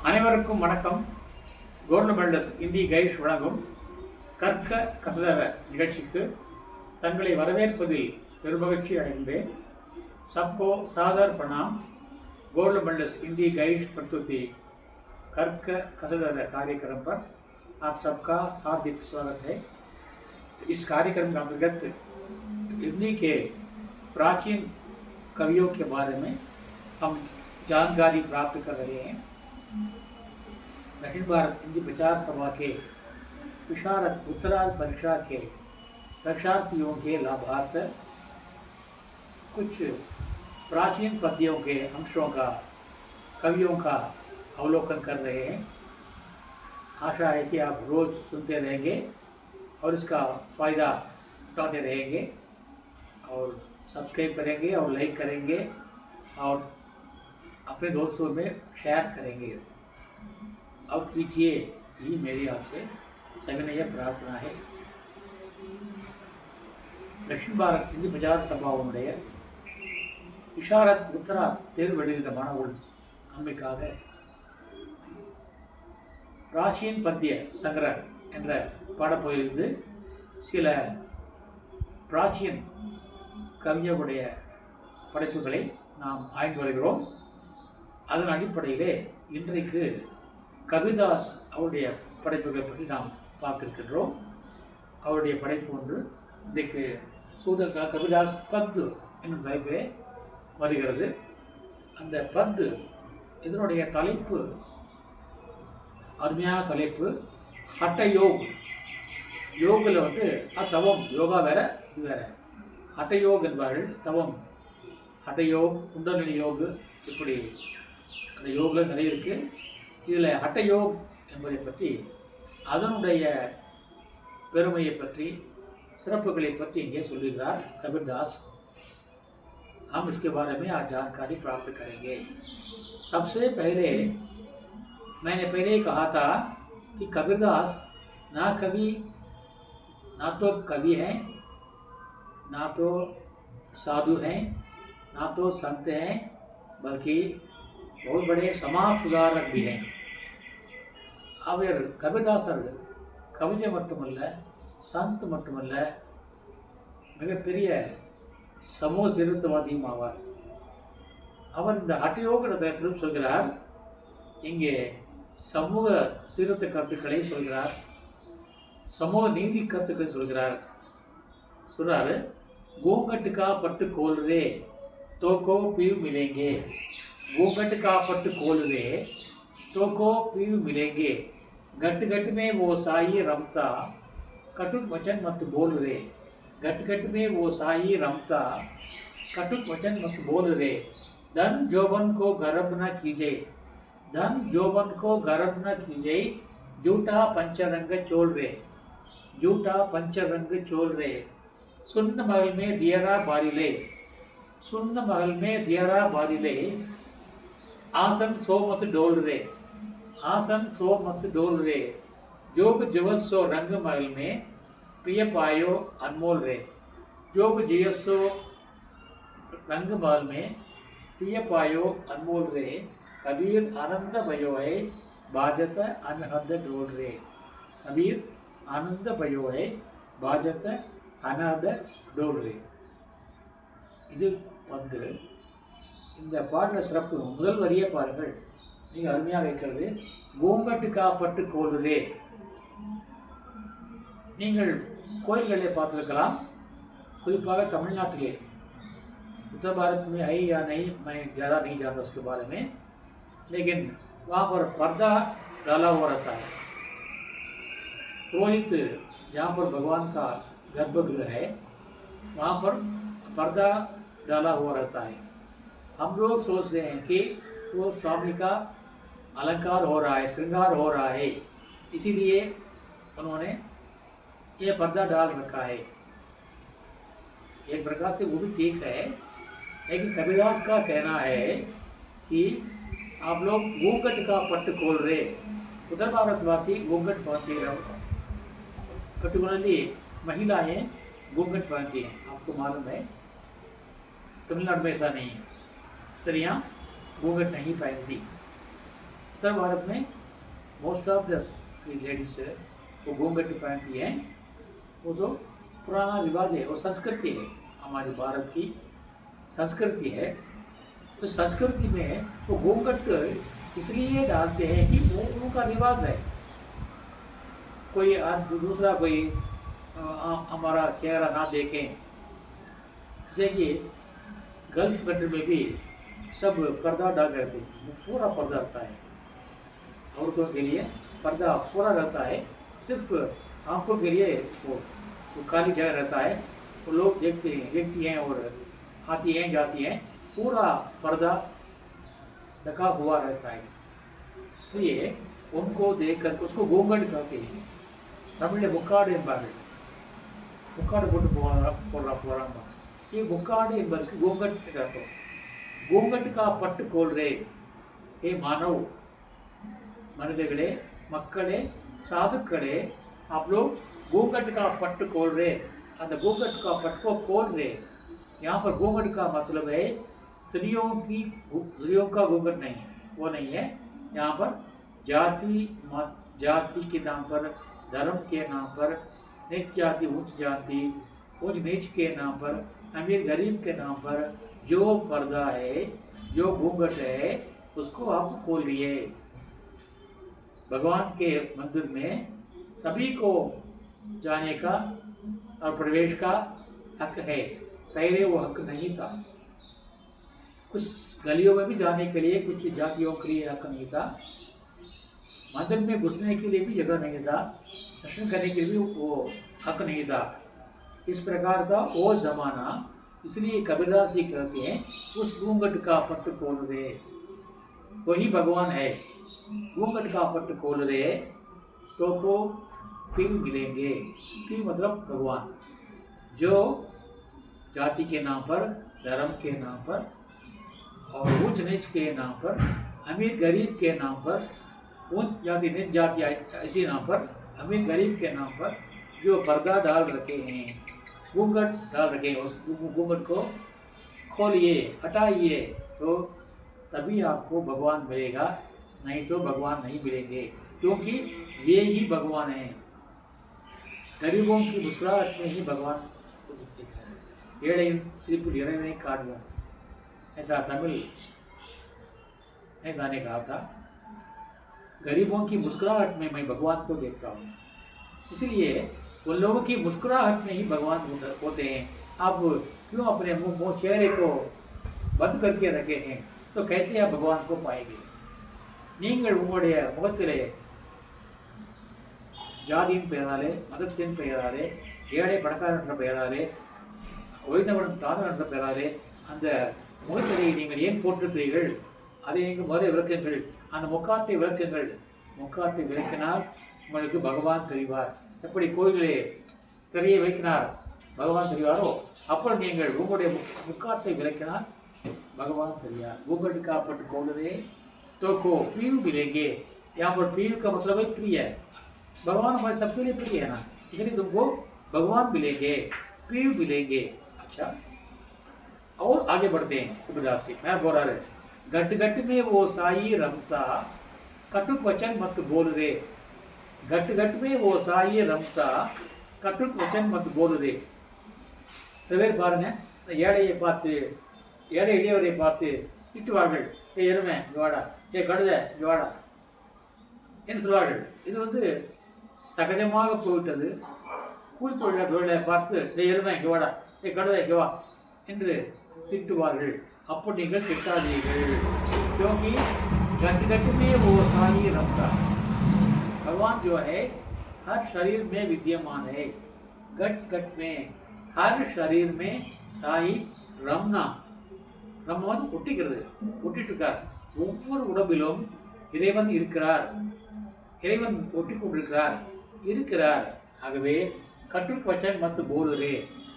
அனைவருக்கும் வணக்கம். கவர்னமெண்டஸ் இந்தி கைஷ் வழங்கும் கற்க கசடர நிகழ்ச்சிக்கு தங்களை வரவேற்பதில் பெருமகிழ்ச்சி அடைகின்றேன். सबको सादर प्रणाम. गवर्नमेंट्स हिंदी गाइड प्रस्तुति कर्क कसरत कार्यक्रम पर आप सबका हार्दिक स्वागत है. इस कार्यक्रम के अंतर्गत हिंदी के प्राचीन कवियों के बारे में हम जानकारी प्राप्त कर रहे हैं. दक्षिण भारत हिंदी प्रचार सभा के विशारद उत्तरार्ध परीक्षा के परीक्षार्थियों के लाभार्थ कुछ प्राचीन पद्यों के अंशों का कवियों का अवलोकन कर रहे हैं. आशा है कि आप रोज़ सुनते रहेंगे और इसका फ़ायदा उठाते रहेंगे और सब्सक्राइब करेंगे और लाइक करेंगे और अपने दोस्तों में शेयर करेंगे. अब कीजिए ही मेरी आपसे सविनय प्रार्थना है. दक्षिण भारत हिंदी प्रचार सभाவுடைய இஷாரத் உத்தரா தேர்வு எழுதிய மாணவர்கள் நம்மைக்காக பிராச்சீன் பத்திய சங்கரர் என்ற பாடப்பகுதியிலிருந்து சில பிராச்சீன் கவிஞருடைய படைப்புகளை நாம் ஆய்ந்து வருகிறோம். அதன் அடிப்படையிலே இன்றைக்கு கபிதாஸ் அவருடைய படைப்புகளை பற்றி நாம் பார்க்கிருக்கின்றோம். அவருடைய படைப்பு ஒன்று இன்றைக்கு கபிதாஸ் பத்து என்னும் தலைப்பிலே வருகிறது. அந்த பத்து இதனுடைய தலைப்பு அருமையான தலைப்பு ஹட்டயோக். யோகில் தவம், யோகா வேற இது வேற. ஹட்டயோக் என்பார்கள். தவம், ஹட்டயோக், குண்டலினி யோகு, இப்படி அந்த யோகில் நிறைய இருக்குது. இதில் ஹட்டயோக் என்பதை பற்றி, அதனுடைய பெருமையை பற்றி, सिरप्पुகளை பற்றி இங்கே சொல்லுகிறார் कबीरदास. हम इसके बारे में आज जानकारी प्राप्त करेंगे. सबसे पहले मैंने पहले कहा था कि कबीरदास ना तो कवि हैं, ना तो साधु हैं, ना तो संत हैं, बल्कि बहुत बड़े समाज सुधारक भी हैं. அவர் கபீர்தாசர் கவிஞர் மட்டுமல்ல, சந்த் மட்டுமல்ல, மிகப்பெரிய சமூக சீர்திருத்தவாதியும் ஆவார். அவர் இந்த ஹட்டயோகத்தை சொல்கிறார். இங்கே சமூக சீர்திருத்த கருத்துக்களை சொல்கிறார், சமூக நீதி கருத்துக்களை சொல்கிறார். சொல்றாரு, घूंघट का पट्ट खोल रे तो को पीव मिलेंगे. घूंघट का पट्ट खोल रे तो को पीव मिलेंगे. घट घट में वो साई रमता कटुक वचन मत बोल रे. घट घट में वो साई रमता कटुक वचन मत बोल रे. धन जोबन को गर्भ न कीजिए, धन जोबन को गर्भ न कीजिए. झूठा पंचरंग चोल रे, झूठा पंचरंग चोल रे. सुन्न महल में दियरा बारिले, सुन्न महल में दियरा बारिले. आसन सो मत डोल रे, आसन सो मत डोल रे. जोग जवसो रंग महल में पिय पायो अनमोल रे. जोग जयसो रंग महल में पिय पायो अनमोल रे. कबीर आनंद भयो है बाजत अनहद डोल रे. कबीर आनंद भयो है बाजत अनहद डोल रे. இது பத்து. இந்த பாடல சிறப்பு முதல் வரியே பாருங்கள், மிக அருமையாக இருக்கிறது. घूंघट का पट्ट खोल रे. நீங்கள் கோயில்களை பார்த்துருக்கலாம், குறிப்பாக தமிழ்நாட்டிலே. उत्तर भारत में है या नहीं मैं ज़्यादा नहीं जानता उसके बारे में, लेकिन वहाँ पर पर्दा डाला हुआ रहता है. पुरोहित जहाँ पर भगवान का गर्भगृह है वहाँ पर पर्दा डाला हुआ रहता है. हम लोग सोचते हैं कि वो स्वामी का अलंकार हो रहा है, श्रृंगार हो रहा है, इसीलिए उन्होंने ये पर्दा डाल रखा है. एक प्रकार से वो भी ठीक है, लेकिन कबीरदास का कहना है कि आप लोग घूंघट का पट्ट खोल रहे. उत्तर भारतवासी घूंघट पहनते हैं, पर्टिकुलरली महिलाएं घूंघट पहनती हैं. आपको मालूम है तमिलनाडु में ऐसा नहीं है, स्त्रियाँ घूंघट नहीं पहनती. उत्तर भारत में मोस्ट ऑफ द लेडीज वो घूंघट पहनती हैं। वो तो पुराना रिवाज है, वो संस्कृति है, हमारे भारत की संस्कृति है। तो संस्कृति में वो घूंघट इसलिए डालते हैं कि वो उनका रिवाज है। कोई दूसरा कोई हमारा चेहरा ना देखें, जैसे कि गल्फ कंट्री में भी सब पर्दा डाल रहते हैं, पूरा पर्दा रहता है। औरतों के लिए पर्दा पूरा रहता है, सिर्फ आंखों के लिए वो खाली जगह रहता है। वो लोग देखती हैं और आती हैं जाती हैं, पूरा पर्दा ढका हुआ रहता है। इसलिए उनको देखकर उसको घूंघट कहते हैं। तमिल मुक्काடு என்பார்கள்। முக்காடு போட்டு போறாங்க। ये मुक्काடு என்பதற்கு घूंघट कहते हैं। घूंघट का पट्ट खोल रहे हे मानव, मनुष्यगणे मक्कड़े साधुक्कड़े, आप लोग घूंघट का पट्ट खोल रहे। அந்த घूंघट का पट्ट को खोल रहे। यहाँ पर घूंघट का मतलब है स्त्रियों का घूंघट नहीं है, वो नहीं है। यहाँ पर जाति के नाम पर, धर्म के नाम पर, नीच जाति उच्च नीच के नाम पर, अमीर गरीब के नाम पर जो पर्दा है, जो घूंघट है, उसको आप खोलिए। भगवान के मंदिर में सभी को जाने का और प्रवेश का हक है। पहले वो हक नहीं था। कुछ गलियों में भी जाने के लिए कुछ जातियों के लिए हक नहीं था। मंदिर में घुसने के लिए भी जगह नहीं था, दर्शन करने के लिए भी वो हक नहीं था। इस प्रकार का वो जमाना, इसलिए कबीरदास जी कहते हैं उस घूंघट का पट्ट खोल रहे, वही भगवान है। घूंघट का पट्ट खोल रहे तो को फिर मिलेंगे। फिर मतलब भगवान, जो जाति के नाम पर, धर्म के नाम पर और ऊंच नीच के नाम पर, अमीर गरीब के नाम पर, ऊंच जाति नीच जाति इसी नाम पर, अमीर गरीब के नाम पर जो पर्दा डाल रखे हैं, घूंघट डाल रखे हैं, उस घूंघट को खोलिए, हटाइए, तो तभी आपको भगवान मिलेगा, नहीं तो भगवान नहीं मिलेंगे। क्योंकि वे ही भगवान हैं। गरीबों की मुस्कुराहट में ही भगवान को दिखता है। ஏழையின் சிரிப்பில் இறைவனை காண்போம், ऐसा तमिल नेता ने कहा था। गरीबों की मुस्कुराहट में मैं भगवान को देखता हूँ। इसलिए उन लोगों की मुस्कुराहट में ही भगवान होते हैं। आप क्यों अपने मुंह चेहरे को बंद करके रखे हैं, तो कैसे आप भगवान को पाएंगे? நீங்கள் உங்களுடைய முகத்திலே ஜாதியின் பெயராலே, மதத்தின் பெயராலே, ஏழை பணக்காரன் என்ற பெயராலே, ஓய்ந்தவன் தாதன் என்ற பெயராலே அந்த முகத்திலே நீங்கள் ஏன் போட்டிருக்கிறீர்கள்? அதை நீங்கள் முதல்ல விளக்குங்கள். அந்த முக்காட்டை விளக்குங்கள். முக்காட்டை விளக்கினால் உங்களுக்கு பகவான் தெரிவார். எப்படி கோயிலே திரையை வைக்கினார் பகவான் தெரிவாரோ, அப்புறம் நீங்கள் உங்களுடைய முக்காட்டை விளக்கினால் भगवान தெரியார்। घूंघट का पट्ट खोल रहे तो को प्रिय मिलेंगे। यहाँ पर प्रिय का मतलब है प्रिय। भगवान हमारे सबके लिए प्रिय है ना, इसलिए तुमको भगवान मिलेंगे, प्रिय मिलेंगे। अच्छा, और आगे बढ़ते हैं। कबीरदास जी मैं बोल रहा है, घट घट में वो साई रमता, कटुक वचन मत बोल रे। घट घट में वो साई रमता, कटुक वचन मत बोल रे। சில பேர் பாருங்க, ஏழையை பார்த்து, ஏழை எளியவரை பார்த்து திட்டுவார்கள். ஏ எருமை இங்கே வாடா, ஏ கழுதை இங்கே வாடா என்று சொல்வார்கள். இது வந்து சகஜமாக போய்விட்டது. கூலி தொழிலை பார்த்து ஏ எருமை இங்கே வாடா, ஏ கழுதை இங்கே வா என்று திட்டுவார்கள். அப்போ நீங்கள் திட்டாதீர்கள்। क्योंकि घट घट में वो साई रमता, भगवान जो है हर शरीर में विद्यमान है। घट घट में हर शरीर में साई रमना, ரம்மன் ஒட்டிக்கிறது, ஒட்டிட்டு இருக்கார்। ஒவ்வொரு உடம்பிலும் இறைவன் இருக்கிறார், இறைவன் ஒட்டி கொண்டிருக்கிறார், இருக்கிறார்। ஆகவே கற்றுக் வச்சன் மத்து போலுரே,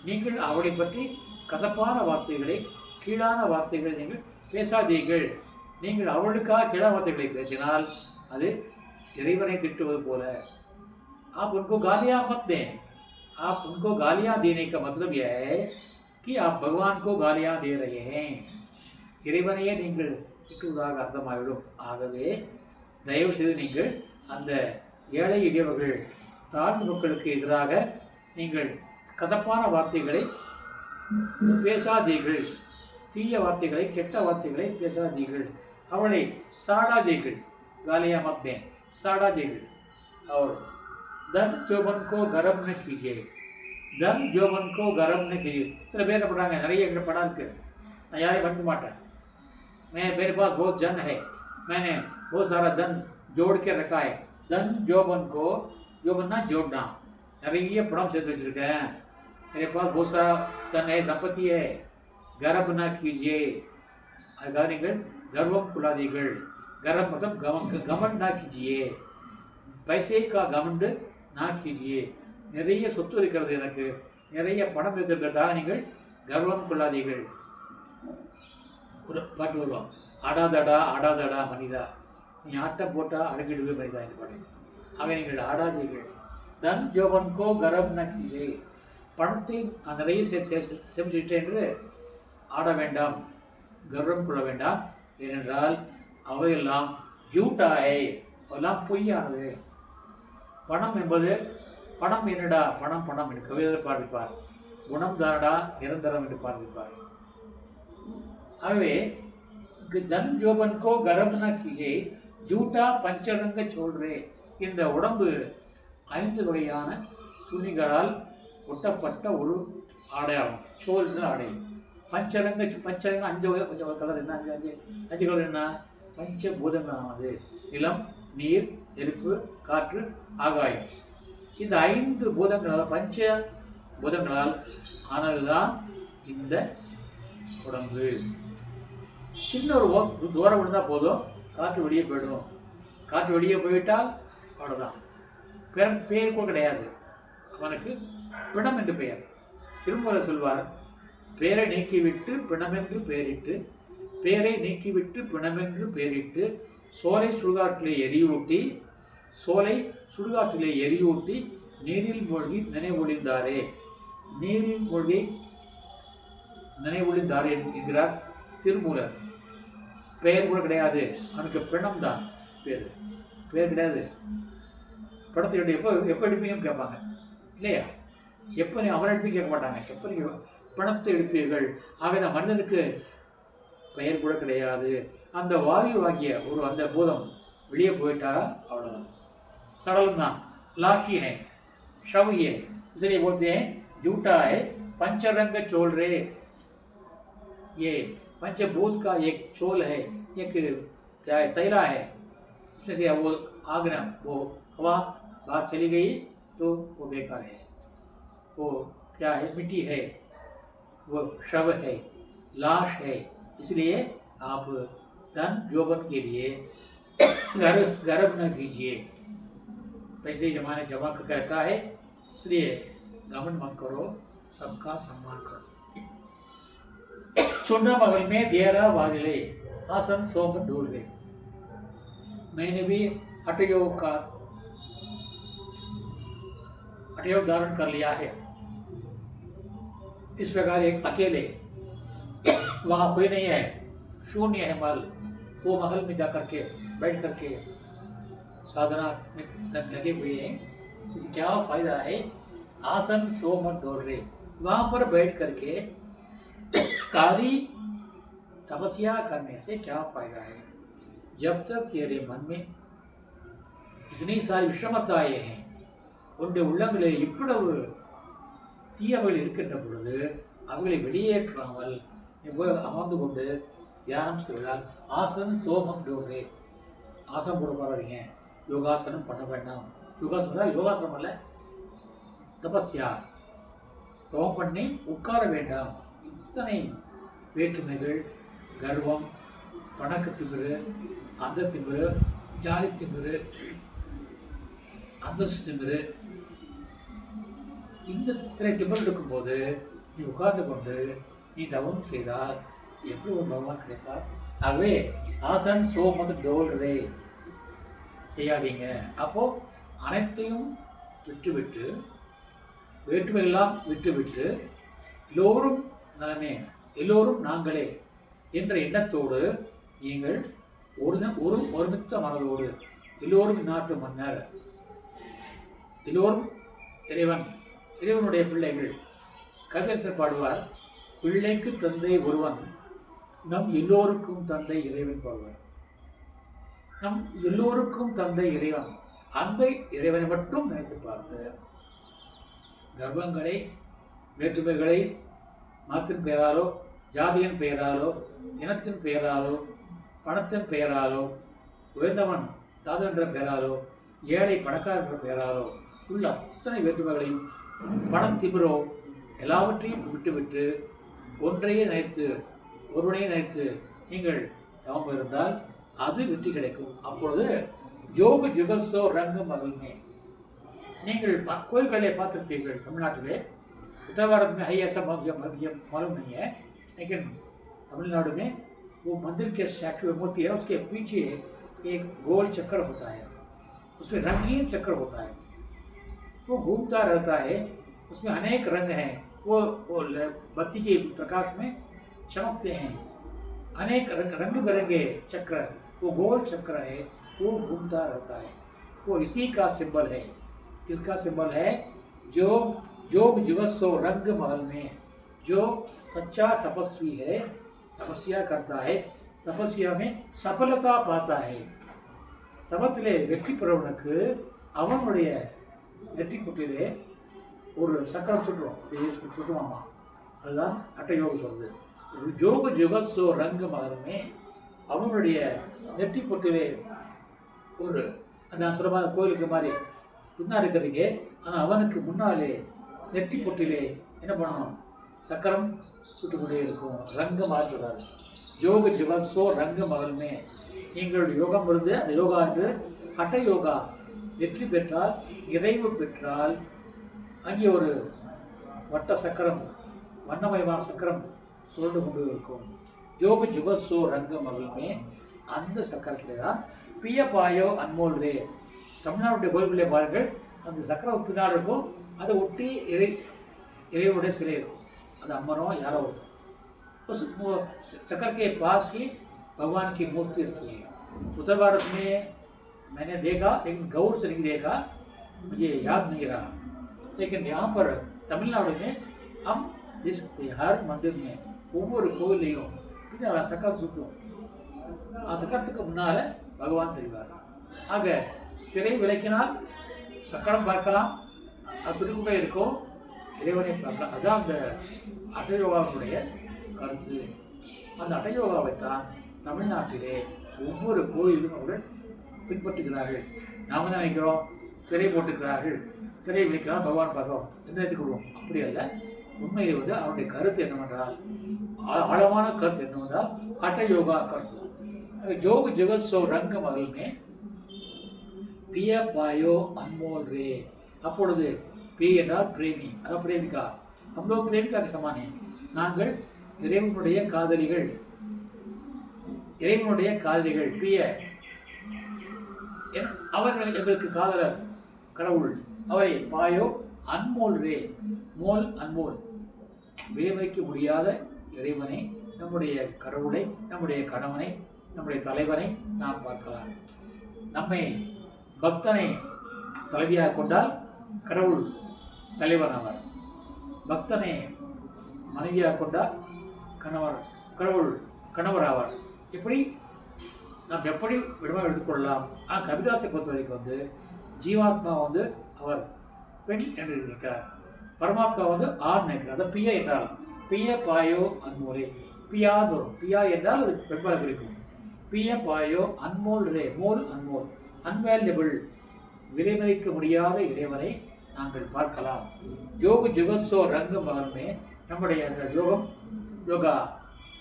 நீங்கள் அவளை பற்றி கசப்பான வார்த்தைகளை, கீழான வார்த்தைகளை நீங்கள் பேசாதீர்கள்। நீங்கள் அவளுக்காக கீழான வார்த்தைகளை பேசினால் அது இறைவனை திட்டுவது போல। आप उनको गालियाँ मत दें। आप उनको गालियाँ देने का मतलब यह है कि आप भगवान को गालियाँ दे रहे हैं। இறைவனையே நீங்கள் திட்டுவதாக அர்த்தமாகிவிடும்। ஆகவே தயவு செய்து நீங்கள் அந்த ஏழை எளியவர்கள் தாழ்ந்த மக்களுக்கு எதிராக நீங்கள் கசப்பான வார்த்தைகளை பேசாதீர்கள், தீய வார்த்தைகளை கெட்ட வார்த்தைகளை பேசாதீர்கள், அவளை சாடாதீர்கள், गालियाँ मत दें, साड़ादीர்கள். और धन जोबन को गरम न कीजिए, धन जोबन को गरम न कीजिए. சில பேர் என்ன பண்ணுறாங்க, நிறைய எங்கிட்ட பணம் இருக்கு, நான் யாரையும் மதிக்க மாட்டேன், मैं मेरे पास बहुत धन है, मैंने बहुत सारा धन जोड़ के रखा है. धन जोबन को, जोबना जोड़ना, நிறைய பணம் சேர்த்து வச்சுருக்கேன், मेरे पास बहुत सारा धन है, संपत्ति है, गर्व न कीजिए. அதுக்காக நீங்கள் கர்வம் கொள்ளாதீர்கள். गर्व मतलब घमंड ना कीजिए, पैसे का घमंड ना कीजिए. நிறைய சொத்து இருக்கிறது, எனக்கு நிறைய பணம் இருக்கிறதுக்காக நீங்கள் கர்வம் கொள்ளாதீர்கள். ஒரு பாட்டு வருவோம், ஆடாதடா ஆடாதடா மனிதா, நீ ஆட்டம் போட்டால் அடங்கிடுவே மனிதா இந்த பாட்டு. ஆக நீங்கள் ஆடாதீர்கள். தன் ஜோபன்கோ கர்வம் ந கீஜே, பணத்தை நிறைய சேமிச்சுட்டேன் என்று ஆட வேண்டாம், கர்வம் கொள்ள வேண்டாம். ஏனென்றால் அவையெல்லாம் ஜூட்டாய், அதெல்லாம் பொய்யானது. பணம் என்பது, பணம் என்னடா பணம் பணம் என்று கவிதை பாடிப்பார், குணம் தானடா நிரந்தரம் என்று பாடிப்பார். ஆகவே தன் ஜோபன்கோ கரப்னா கீழே ஜூட்டா பஞ்சரங்க சொல்றே, இந்த உடம்பு 5 வகையான துணிகளால் ஒட்டப்பட்ட ஒரு ஆடையாகும். சோல்ன்ற ஆடை. பஞ்சரங்க, பஞ்சரங்க 5 கலர் என்ன, 5 கலர் என்ன, பஞ்சபூதங்களானது நிலம், நீர், நெருப்பு, காற்று, ஆகாயம். இந்த 5 பூதங்களால், பஞ்ச பூதங்களால் ஆனதுதான் இந்த உடம்பு. சின்ன ஒரு தூரம் விழுந்தால் போதும், காற்று வெளியே போயிடும். காற்று வெளியே போயிட்டால் அவ்வளோதான், பெயர் கூட கிடையாது அவனுக்கு, பிணம் என்று பெயர். திருமூலர் சொல்வார், பெயரை நீக்கிவிட்டு பிணமென்று பெயரிட்டு, பேரை நீக்கிவிட்டு பிணமென்று பெயரிட்டு, சோலை சுடுகாட்டிலே எரியூட்டி, சோலை சுடுகாட்டிலே எரியூட்டி, நீரில் மூழ்கி நினைவொழிந்தாரே, நீரில் மூழ்கி நினைவொழிந்தாரே என்கிறார் திருமூலர். பெயர் கூட கிடையாது அவனுக்கு, பிணம் தான் பேர், பெயர் கிடையாது. படத்தை எப்போ எடுப்பீங்கன்னு கேட்பாங்க இல்லையா, எப்போ நீ அவரை எடுப்பீங்க கேட்க மாட்டாங்க, எப்போ நீங்கள் பணத்தை எடுப்பீர்கள். ஆக இந்த மனிதனுக்கு பெயர் கூட கிடையாது. அந்த வாயு ஆகிய ஒரு அந்த பூதம் வெளியே போயிட்டா அவ்வளோதான், சடலம் தான். लाशी है, शव ही है, इसलिए बोलते हैं झूठा है, पंचरंग चोल रे. ये पंचभूत का एक चोल है, एक क्या है, तैरा है. इसलिए वो आग ना, वो हवा बाहर चली गई तो वो बेकार है. वो क्या है, मिट्टी है, वो शव है, लाश है. इसलिए आप धन जोबन के लिए गर्व न कीजिए. पैसे जमाने जमा कर रखा है, इसलिए घमंड मत करो, सबका सम्मान करो. सुनना बगल में देरा वागले, आसन सोम ढूंढ गए. मैंने भी हठयोग धारण कर लिया है. इस प्रकार एक अकेले, वहाँ कोई नहीं है, शून्य है महल, वो महल में जा करके बैठ करके साधना में लगे हुए हैं. इससे क्या फायदा है, आसन सो मत दौड़ रहे, वहाँ पर बैठ करके कारी तपस्या करने से क्या फायदा है. जब तक तेरे मन में इतनी सारी विषमताएं हैं, उनके உள்ளங்களே இவ்வளவு தீயவர்கள் இருக்கின்ற பொழுது அவர்களை வெளியேற்றாமல் அமர்ந்து கொண்டு தியானம் செய்வதால், ஆசன் சோமம் டோரே, ஆசனம் போட பாருங்க, யோகாசனம் பண்ண வேண்டாம். யோகாசனம் யோகாசனம் அல்ல, தபஸ்யா, தவம் பண்ணி உட்கார வேண்டாம். இத்தனை வேற்றுமைகள், கர்வம், பணக்கு திமிரு, அந்த திமிரு, ஜாதி திமிரு, அந்தஸ்து திமிரு, இந்த இத்தனை திமிரு இருக்கும்போது நீ உட்கார்ந்து கொண்டு நீ தவம் செய்தால் எப்படி ஒரு பகவான் கிடைப்பார். ஆகவே ஆசன் சோமது டோல்ரே செய்யாதீங்க. அப்போ அனைத்தையும் விட்டுவிட்டு, வேற்றுமையெல்லாம் விட்டுவிட்டு, எல்லோரும் நாங்களே என்ற எண்ணத்தோடு நீங்கள் ஒருமித்த மனதோடு எல்லோரும் இந்நாட்டு மன்னர், எல்லோரும் இறைவனுடைய பிள்ளைகள். கவியரசர் பாடுவார், பிள்ளைக்கு தந்தை ஒருவன், நம் எல்லோருக்கும் தந்தை இறைவன் பாடுவார். நம் எல்லோருக்கும் தந்தை இறைவன். அன்பை இறைவனை மட்டும் நினைத்து பார்த்து கர்வங்களை, வேற்றுமைகளை, மதத்தின் பெயராலோ, ஜாதியின் பெயராலோ, இனத்தின் பெயராலோ, பணத்தின் பெயராலோ, உயர்ந்தவன் தாது என்ற பெயராலோ, ஏழை பணக்காரர் என்ற பெயராலோ உள்ள அத்தனை வேற்றுமைகளையும், பணத்திமிரோ எல்லாவற்றையும் விட்டுவிட்டு ஒன்றையே நினைத்து, ஒருவனையே நினைத்து நீங்கள் தவம் இருந்தால் அது வெற்றி கிடைக்கும். அப்பொழுது ஜோக ஜுகசோ ரங்க மகள்மே. நீங்கள் கோயில்களை பார்த்துருப்பீர்கள் தமிழ்நாட்டிலே. उत्तर भारत में है ऐसा मालूम नहीं है, लेकिन तमिलनाडु में वो मंदिर के स्टैचू मूर्ति है, उसके पीछे एक गोल चक्कर होता है, उसमें रंगीन चक्कर होता है, वो घूमता रहता है, उसमें अनेक रंग हैं, वो बत्ती के प्रकाश में चमकते हैं, अनेक रंग बिरंगे चक्र, वो गोल चक्र है, वो घूमता रहता है। वो इसी का सिंबल है। इसका सिंबल है जो जोग जुगसो रंग महल में जो सच्चा तपस्वी है, तपस्या करता है, तपस्या में सफलता पाता है, தபத்திலே வெற்றி பெறவனுக்கு அவனுடைய வெற்றி குட்டிலே ஒரு சக்கரம் சுற்றுவாமா. அதுதான் அட்டயோக சொல்றது. ஜோக ஜுகசோ ரங்க மகருமே அவனுடைய நெற்றி பொட்டிலே ஒரு நான் சொல்ல கோயிலுக்கு மாதிரி பின்னா இருக்கிறதுக்கே, ஆனால் அவனுக்கு முன்னாலே நெற்றி பொட்டிலே என்ன பண்ணணும், சக்கரம் சுட்டுக்கொண்டே இருக்கும். ரங்க மகல் சொல்றாரு. ஜோக ஜுகசோ ரங்க மகருமே. நீங்களுடைய யோகம் இருந்து அந்த யோகா என்று ஹட்ட யோகா வெற்றி பெற்றால், இறைவு பெற்றால், அங்கே ஒரு வட்ட சக்கரம், வண்ணமயமான சக்கரம் சுழண்டு கொண்டு இருக்கும். ஜோக ஜுகசோ ரங்க மகளுமே. அந்த சக்கரத்தில் தான் பிய பாயோ அன்மோல்ரே. தமிழ்நாடுடைய கோயில்களே பாருங்கள், அந்த சக்கரம் பின்னாடி இருக்கும், அதை ஒட்டி இறைவனுடைய சிலை இருக்கும். அது अमरों यारो उस चक्र के पास ही भगवान की मूर्ति रखी है। उत्तर भारत में मैंने देखा, लेकिन गौर से नहीं देखा, मुझे याद नहीं रहा। लेकिन यहाँ पर तमिलनाडु में हम देख सकते हैं, हर मंदिर में ஒவ்வொரு கோயிலையும் பின்னால் சக்கரம் சுற்றும். சக்கரத்துக்கு முன்னால் பகவான் தெரிவார். ஆக திரை விளக்கினால் சக்கரம் பார்க்கலாம், அது சுருக்கமே இருக்கும், இறைவனை பார்க்கலாம். அதுதான் அந்த அட்டயோகாவுடைய கருத்து. அந்த அட்டயோகாவைத்தான் தமிழ்நாட்டிலே ஒவ்வொரு கோயிலும் அவர்கள் பின்பற்றுகிறார்கள். நாம் தான் நினைக்கிறோம் திரை போட்டுக்கிறார்கள், திரை விளைக்கிறான் பகவான் பார்க்கிறோம் என்று நினைத்துக்கொள்வோம். அப்படி அல்ல. உண்மையிலே வந்து அவருடைய கருத்து என்னவென்றால், ஆழமான கருத்து என்னவென்றால் ஹட்டயோகா கருத்து. ஜோக ஜுகசோ ரங்க மகள்மே பிய பாயோ अनमोल रे. அப்பொழுது பி என்றால் பிரேமி, அதாவது பிரேமிகா. हम लोग प्रेमिका के समान हैं. நாங்கள் இறைவனுடைய காதலிகள், இறைவனுடைய காதலிகள். பிய அவர்கள் எங்களுக்கு காதலர், கடவுள். அவரை பாயோ அன்மோல் ரே. மோல் அன்மோல், விலைமதிக்க முடியாத இறைவனை, நம்முடைய கடவுளை, நம்முடைய கணவனை, நம்முடைய தலைவனை நாம் பார்க்கலாம். நம்மை பக்தனை தலைவியாக கொண்டால் கடவுள் தலைவர் ஆவார். பக்தனை மனைவியாக கொண்டால் கடவுள் கணவர் ஆவார். இப்படி நாம் எப்படி விடமாக எடுத்துக்கொள்ளலாம். கவிதாசை பொறுத்த வரைக்கும் வந்து ஜீவாத்மா வந்து அவர் பெண் என்று நினைக்கிறார், பரமாத்மா வந்து ஆண் நினைக்கிறார். அதை பியா என்றால் பிய பாயோ அன்மோலே. பியான்னு வரும். பியா என்றால் அது பெண்பாக குறிக்கும். பிய பாயோ அன்மோல் ரே. மோல் அன்மோல், அன்வேல்யபிள், விலைமதிக்க முடியாத இறைவனை நாங்கள் பார்க்கலாம். ஜோக ஜுகசோ ரங்க மகன்மே. நம்முடைய அந்த யோகா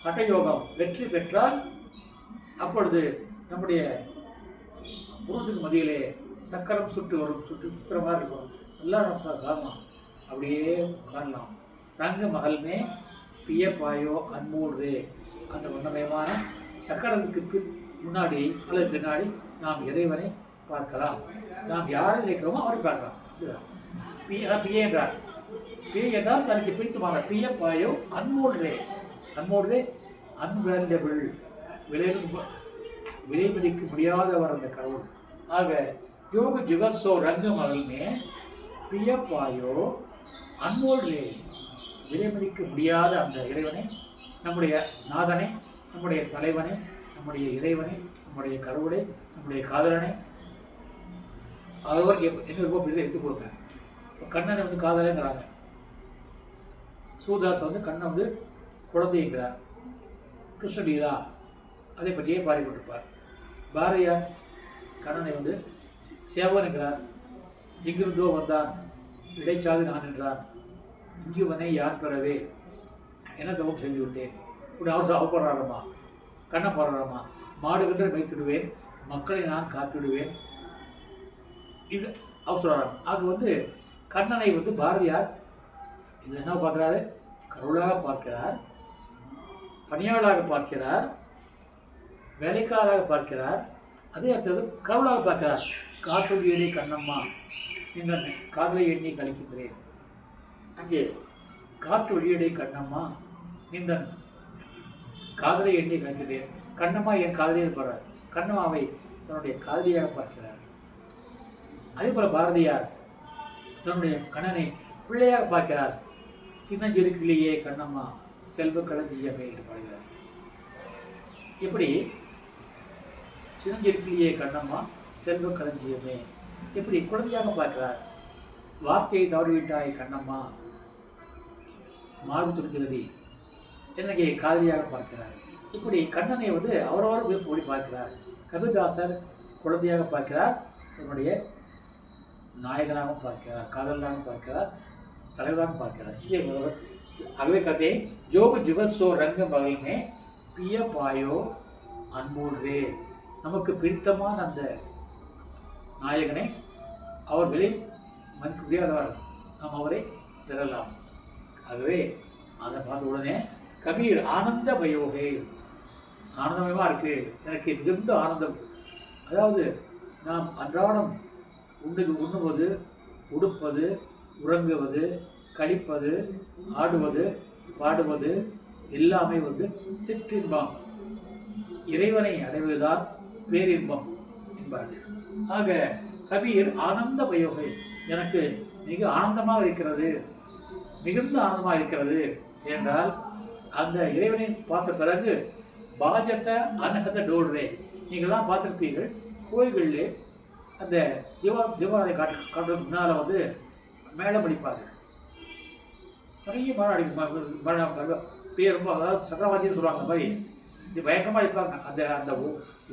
ஹட்டயோகம் வெற்றி பெற்றால் அப்பொழுது நம்முடைய புருஷனுக்கு மதியிலே சக்கரம் சுற்றுற மாதிரி இருக்கும். நல்லா நம்ம காரணம் அப்படியே காணலாம். ரங்க மகள்மே பிய பாயோ அன்மோல் ரே. அந்த வண்ணமயமான சக்கரத்துக்கு முன்னாடி அல்லது பின்னாடி நாம் இறைவனை பார்க்கலாம். நாம் யாரை நினைக்கிறோமோ அவரை பார்க்கலாம். பிய என்றார். பிய என்றால் தனக்கு பிடித்தமான பிய பாயோ அன்மோல் ரே. அன்மோல் ரே அன்வேல்யபிள், விலைமதிக்க முடியாதவர் அந்த கடவுள். ஆக யோக ஜுகசோ ரங்கம் அவருமே பியப்பாயோ அன்போடு விலைமதிக்க முடியாத அந்த இறைவனை, நம்முடைய நாதனை, நம்முடைய தலைவனை, நம்முடைய இறைவனை, நம்முடைய கடவுளை, நம்முடைய காதலனை அவர் என்ன எடுத்துக் கொடுங்க. கண்ணனை வந்து காதலைங்கிறாங்க. சூதாஸ் வந்து கண்ணன் வந்து குழந்தைங்கிறார். கிருஷ்ணலீலா அதை பற்றியே பாடிக்கொண்டிருப்பார். பாரதியார் கண்ணனை வந்து சேவனுங்கிறார். எங்கிருந்தோ வந்தான் இடைச்சாது நான் என்றான், இங்குவனை யார் பெறவே என்ன தவம் செய்து விட்டேன். இப்படி அவர் அவப்படுறாரம்மா, கண்ணை போடுறாரம்மா. மாடுகின்ற வைத்துடுவேன், மக்களை நான் காத்துடுவேன், இது அவசரம். அது வந்து கண்ணனை வந்து பாரதியார் இது என்ன பார்க்குறாரு? கடவுளாக பார்க்கிறார், பணியாளராக பார்க்கிறார், வேலைக்காரராக பார்க்கிறார், அதே அடுத்தது கடவுளாக பார்க்கிறார். காற்றொழியலை கண்ணம்மா இந்த காதலை எண்ணி கழிக்கின்றேன். அங்கே காற்றொழியலை கண்ணம்மா இந்த காதலை எண்ணி கழிக்கின்றேன். கண்ணம்மா என் காதலியை போகிறார். கண்ணம்மாவை தன்னுடைய காதலியாக பார்க்கிறார். அதே போல பாரதியார் தன்னுடைய கண்ணனை பிள்ளையாக பார்க்கிறார். சின்னஞ்சிறுக்கிலேயே கண்ணம்மா செல்வ களஞ்சியமே என்று பாடுகிறார். எப்படி சின்னஞ்சிறுக்கிலேயே கண்ணம்மா செல்வ களஞ்சியமே, எப்படி குழந்தையாக பார்க்கிறார். வார்த்தையை தவறிவிட்டாய் கண்ணம்மா மார்பு துணிகிறது என்னைக்கு காதலியாக பார்க்கிறார். இப்படி கண்ணனை வந்து அவரவர் விருப்பப்படி பார்க்கிறார். கபிதாசர் குழந்தையாக பார்க்கிறார், தன்னுடைய நாயகனாகவும் பார்க்கிறார், காதலனாகவும் பார்க்கிறார், தலைவராகவும் பார்க்கிறார். ஆகவே கதை ஜோக ஜுகசோ ரங்க மகிழ்மே பிய பாயோ அன்பூர்வே, நமக்கு பிடித்தமான அந்த நாயகனை அவர் விலை மதிக்க முடியாதவர், நாம் அவரை பெறலாம். ஆகவே அதை பார்த்த உடனே கபீர் ஆனந்த பயோகே, ஆனந்தமயமாக இருக்கு, எனக்கு மிகுந்த ஆனந்தம். அதாவது நாம் அன்றாடம் உண்ணுவது, உடுப்பது, உறங்குவது, கழிப்பது, ஆடுவது, பாடுவது எல்லாமே வந்து சிற்றின்பம். இறைவனை அடைவதுதான் பேரின்பம் என்பார்கள். ஆக கபீர் ஆனந்த பயோகை, எனக்கு மிக ஆனந்தமாக இருக்கிறது, மிகுந்த ஆனந்தமாக இருக்கிறது என்றால் அந்த இறைவனை பார்த்த பிறகு பாஜத்தை அனகத டோல்ரே, நீங்கள்லாம் பார்த்துருப்பீர்கள் கோயில்களிலே அந்த தீபாவளி காட்டுறதுக்கு முன்னால் வந்து மேளம் அடிப்பார்கள். நிறைய மழை அடிக்கும், பேர் ரொம்ப, அதாவது சக்கரவாத்தின்னு சொல்லுவாங்க. அந்த மாதிரி இது பயங்கரமாக அடிப்பாங்க. அந்த அந்த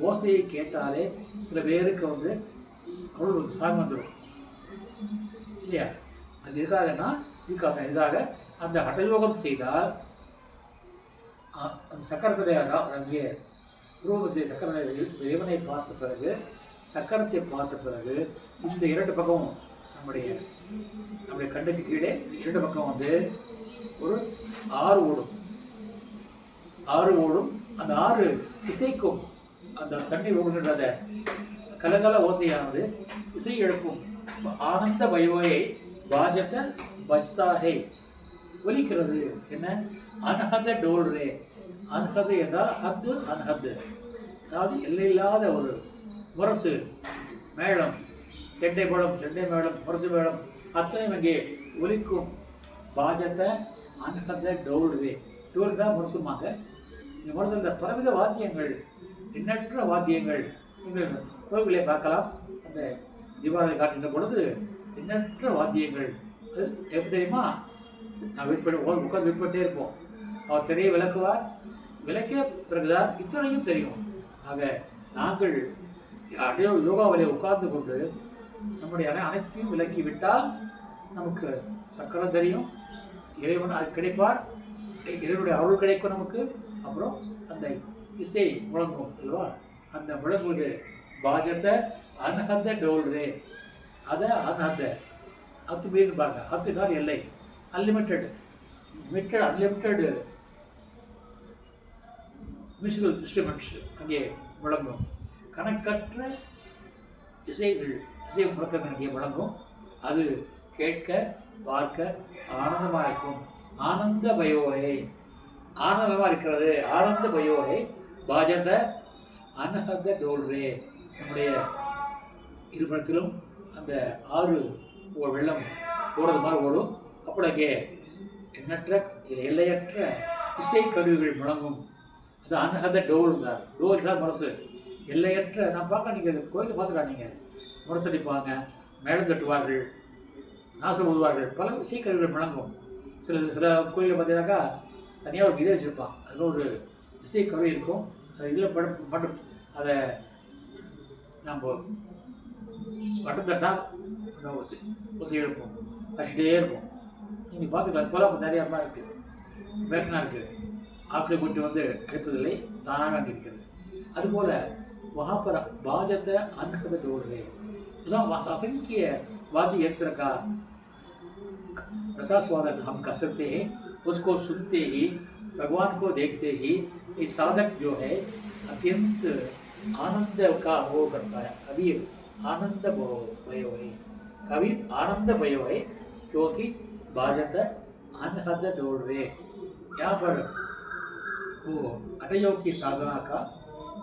ஓசையை கேட்டாலே சில பேருக்கு வந்து அவ்வளோ சாமி வந்துடும் இல்லையா? அது எதுக்காகனா இதுக்காக அந்த ஹடயோகம் செய்தால் அந்த சக்கரத்திலே அங்கே உருவத்திலே சக்கர இறைவனை பார்த்த பிறகு, சக்கரத்தை பார்த்த பிறகு இந்த இரண்டு பக்கமும் நம்முடைய கண்ணுக்கு கீழே இரண்டு பக்கம் வந்து ஒரு ஆறு ஓடும். அந்த ஆறு இசைக்கும், அந்த தண்ணீர் ஓடுகின்ற கலகல ஓசையானது இசை எழுப்பும். ஆனந்த பயோயை பாஜத்தை பஜ்தாகை ஒலிக்கிறது. என்ன? அன்ஹத டோல்ரே. அன்ஹது என்றால் ஹத்து அன்ஹது, அதாவது எல்லையில்லாத ஒரு முரசு மேளம், செண்டை மேளம், முரசு மேளம் அத்தனை அங்கே ஒலிக்கும். பாஜத்தை அன்ஹத டோல்ரே. டோல் தான் முரசுமாங்க. இந்த முரசு இந்த பலவித வாத்தியங்கள், எண்ணற்ற வாத்தியங்கள் நீங்கள் கோவிலே பார்க்கலாம். அந்த தீபாவளி காட்டுகின்ற பொழுது எண்ணற்ற வாத்தியங்கள். அது எப்படி தெரியுமா? நான் உட்காந்து விற்பட்டே இருப்போம். அவர் திரையை விளக்குவார், விளக்கிய பிறகுதான் இத்தனையும் தெரியும். ஆக நாங்கள் யோகாவிலே உட்கார்ந்து கொண்டு நம்முடைய அனைத்தையும் விளக்கிவிட்டால் நமக்கு சக்கரம் தெரியும், இறைவன் அது கிடைப்பார், இறைவனுடைய அருள் கிடைக்கும் நமக்கு. அப்புறம் அந்த இசை முழங்கும் இல்லவா? அந்த முழங்குவது பாஜத்தை அன்ஹத டோல்ரே. அதை அன்ஹத அத்து மீது பாருங்க. அத்துதான் எல்லை, அன்லிமிட்டெட் மியூசிக்கல் இன்ஸ்ட்ருமெண்ட்ஸ் அங்கே முழங்கும். கணக்கற்ற இசை முழக்கங்கள் அங்கே முழங்கும். அது கேட்க பார்க்க ஆனந்தமாக இருக்கும். ஆனந்த பயோகை, ஆனந்தமாக இருக்கிறது. ஆனந்த பயோகை பாஜத்தை அனஹத டோல்ரே, நம்முடைய இருபுறத்திலும் அந்த ஆறு வெள்ளம் ஓடுறது மாதிரி ஓடும். அப்படியே எண்ணற்ற எல்லையற்ற இசை கருவிகள் முழங்கும். அது அனஹத டோல்ங்கார். டோல்னா முரசு, எல்லையற்ற. நான் பார்க்க, நீங்கள் கோயிலில் பார்த்துக்கா, நீங்கள் முரசடிப்பாங்க, மேளம் தட்டுவார்கள், நாசம் ஊதுவார்கள், பல இசை கருவிகள் முழங்கும். சில கோயிலில் பார்த்தீங்கன்னாக்கா தனியாக ஒரு இதை வச்சுருப்பான், அதில் ஒரு இசை கருவி இருக்கும். அது இதில் மட்டும் அதை நம்ம வட்டம் தட்டால் ஒசை எழுப்போம், அடிச்சுட்டே இருக்கும். நீங்கள் பார்த்துக்கலாம், இப்போலாம் நிறையா மாதிரி இருக்குது, வேஷனாக இருக்குது. ஆட்களை கொண்டு வந்து அழைப்பதில்லை, தானாக அங்கே இருக்கிறது. அதுபோல் வகாப்பர பாஜத்தை அன்கத டோல்ரே, இதுதான் असंख्य वाद्य यंत्र का रसास्वादन हम कर सकते हैं। उसको सुनते ही, भगवान को देखते ही ये साधक जो है अत्यंत आनंद का अनुभव करता है। कभी आनंद भयो है, कभी आनंद भयो है, क्योंकि बाजत अनहद डोलरे। यहाँ पर वो हठयोग की साधना का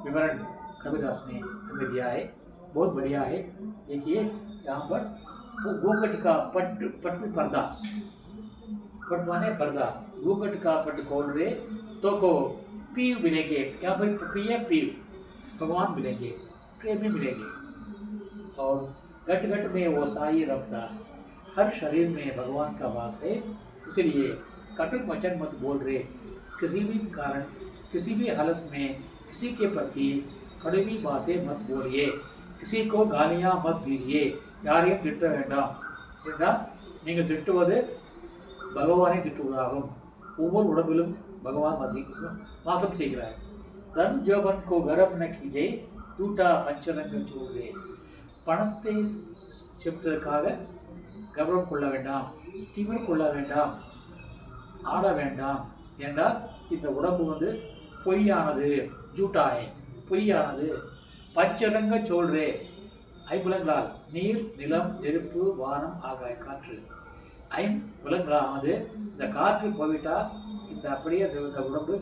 विवरण कबीरदास ने हमें दिया है, बहुत बढ़िया है। देखिए यहाँ पर वो गोकट का पट में पर्दा, पट माने पर्दा, गोकट का पट खोल रहे तो को पीव मिलेंगे। यहाँ पर पीए पीव भगवान मिलेंगे, प्रेमी मिलेंगे। और घट घट में वो साई रखता, हर शरीर में भगवान का वास है। इसलिए कटुक वचन मत बोल रहे, किसी भी कारण, किसी भी हालत में किसी के प्रति कड़वी बातें मत बोलिए, किसी को गालियाँ मत दीजिए, யாரையும் திட்ட வேண்டாம். என்றால் நீங்கள் திட்டுவது பகவானை திட்டுவதாகும். ஒவ்வொரு உடம்பிலும் பகவான் வாசம் செய்கிறார். தன் ஜோபன் கோ கரம் ந கீஜே, டூட்டா பஞ்சரங்க சூழே. பணத்தை செலுத்துவதற்காக கௌரவம் கொள்ள வேண்டாம், திமிர் கொள்ள வேண்டாம், ஆட வேண்டாம். என்றால் இந்த உடம்பு வந்து பொய்யானது, ஜூட்டாய் பொய்யானது. பஞ்சரங்க சோழ்ரே, ஐம்புலங்களால் நீர், நிலம், நெருப்பு, வானம், ஆகாய, காற்று, ஐம்புலங்களானது. இந்த காற்று போய்விட்டால் இந்த அப்படியே இந்த உடம்பு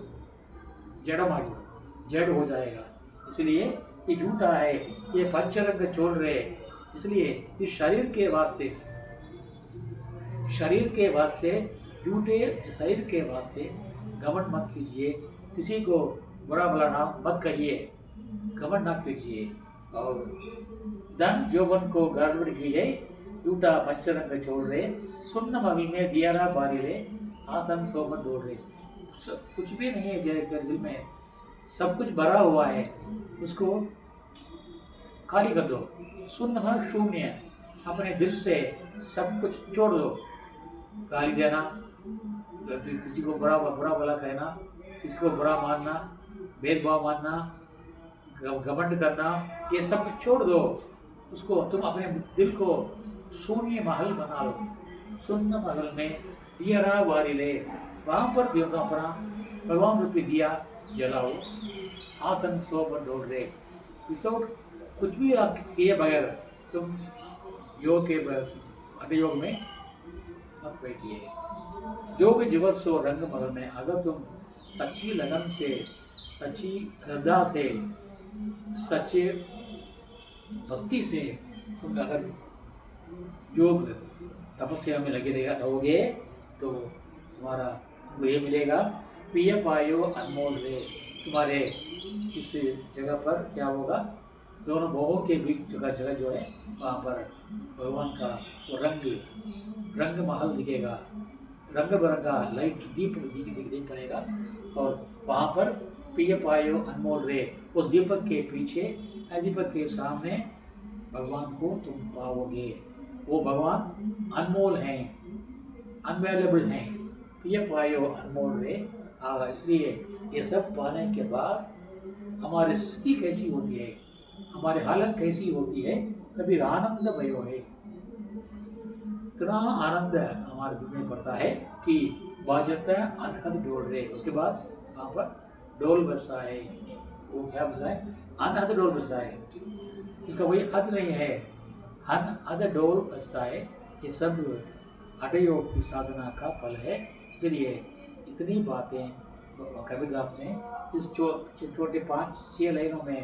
जड़मागिடும், जड़ हो जाएगा। इसलिए ये झूठा है, ये पंचरंग छोड़ रहे। इसलिए इस शरीर के वास्ते झूठे शरीर के वास्ते घमंड मत कीजिए, किसी को बुरा भला मत कहिए, घमंड ना कीजिए। और धन जोबन को गड़बड़ कीजिए, झूठा पंचरंग छोड़ रहे। सुन्न मवी में दियारा बारिले, आसन सोमन दौड़ रहे। कुछ भी नहीं है दिल में, सब कुछ भरा हुआ है, उसको खाली कर दो। शून्य है, शून्य। अपने दिल से सब कुछ छोड़ दो। गाली देना, किसी को बुरा भला कहना, किसी को बुरा मानना, भेदभाव मानना, घमंड करना, ये सब कुछ छोड़ दो। उसको तुम अपने दिल को शून्य महल बना लो। शून्य महल में दिया वारी ले, वहाँ पर अपना भगवान रूपी दिया जलाओ। आसन सो पर दौड़ रहे, विदाउट कुछ भी किए बगैर तुम योग के हठयोग में मत बैठिए। जोग जीवत सो रंग महल में, अगर तुम सच्ची लगन से, सच्ची श्रद्धा से, सच्चे भक्ति से तुम अगर योग तपस्या में लगे रहोगे तो तुम्हारा ये मिलेगा। पिय पायो अनमोल रे, तुम्हारे इस जगह पर क्या होगा, दोनों भवों के बीच जगह जो है वहाँ पर भगवान का वो रंग महल दिखेगा, रंग बिरंगा लाइट दीप दिख पड़ेगा। और वहाँ पर पिय पायो अनमोल रे, उस दीपक के पीछे, दीपक के सामने भगवान को तुम पाओगे। वो भगवान अनमोल हैं, अनवेलेबल हैं। पिय पायो अनमोल रे। इसलिए ये सब पाने के बाद हमारी स्थिति कैसी होती है, हमारी हालत कैसी होती है, कभी आनंद भयो है। इतना आनंद हमारे दिल में पड़ता है कि बाजता अनहद डोल रहे। उसके बाद वहाँ पर डोल बजता है, वो क्या बजता है, अनहद डोल बजता है। इसका कोई हद नहीं है, अनहद डोल बजता है। ये सब हठयोग की साधना का फल है। इसलिए इतनी बातें कबीरदास ने इस छोटे 5-6 लाइनों में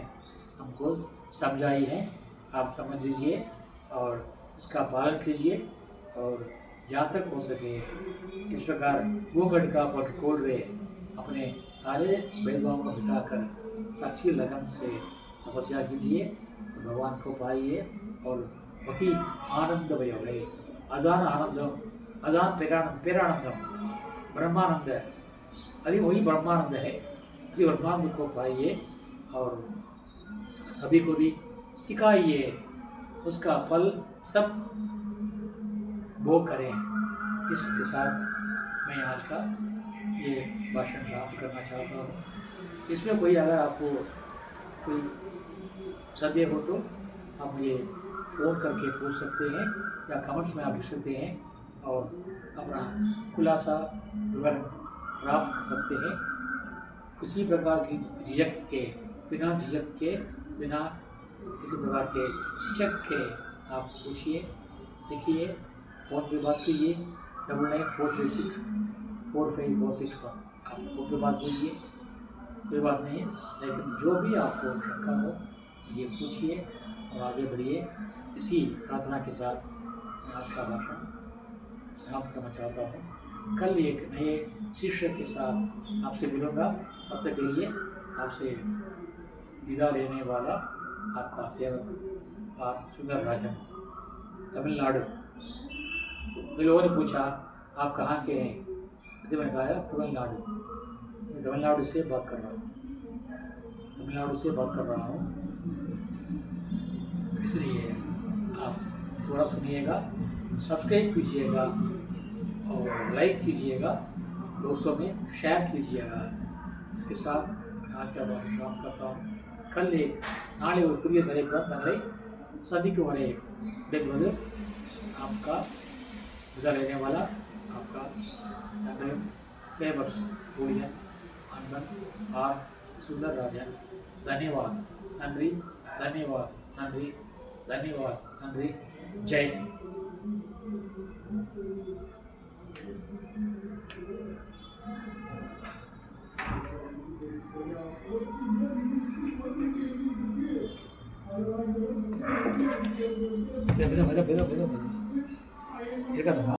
हमको समझाई है, आप समझ लीजिए और उसका पालन कीजिए। और जहाँ तक हो सके इस प्रकार गोगढ़ का प्रोटोकॉल रे अपने सारे भेदभाव को मिटाकर सच्ची लगन से तपस्या कीजिए, भगवान को पाइए और वही आनंदमय है। अदान आनंदम, अदान पेरानंदम, ब्रह्मानंद, अभी वही ब्रह्मानंद है। इसी ब्रह्मानंद को पाइए और सभी को भी सिखाइए, उसका फल सब वो करें। इसके साथ मैं आज का ये भाषण समाप्त करना चाहता हूँ। इसमें कोई अगर आपको कोई संदेह हो तो आप मुझे फ़ोन करके पूछ सकते हैं या कमेंट्स में आप लिख सकते हैं और अपना खुलासा विवरण प्राप्त कर सकते हैं। किसी प्रकार की झिझक के बिना किसी प्रकार के हिचक के आप पूछिए, लिखिए, फ़ोन पे बात कीजिए 9943645461। आप फ़ोन पे बात कीजिए, कोई बात नहीं है, लेकिन जो भी आपको शंका हो ये पूछिए और आगे बढ़िए। इसी प्रार्थना के साथ मैं आज का भाषण समाप्त करना चाहता हूँ। कल एक नए शिष्य के साथ आपसे मिलूँगा। तब तक के लिए आपसे विदा लेने वाला आपका सेवक और सुंदर राजन, तमिलनाडु। लोगों ने पूछा आप कहाँ के हैं, इसे मैंने कहा तमिलनाडु। मैं तमिलनाडु से बात कर रहा हूँ, इसलिए आप थोड़ा सुनिएगा, सब्सक्राइब कीजिएगा और लाइक कीजिएगा, दोस्तों में शेयर कीजिएगा। इसके साथ आज का भाषण समाप्त करता हूँ। कल एक नाले और पुरिय தலைப்புடன் தங்களை सदिक वरे विदेवदु आपका विदा लेने वाला आपका सेवक भोजन अनबन आर सुंदर राजन। धन्यवाद, नंरी, धन्यवाद, नंरी, धन्यवाद, नंरी। जय हिंद। बेदा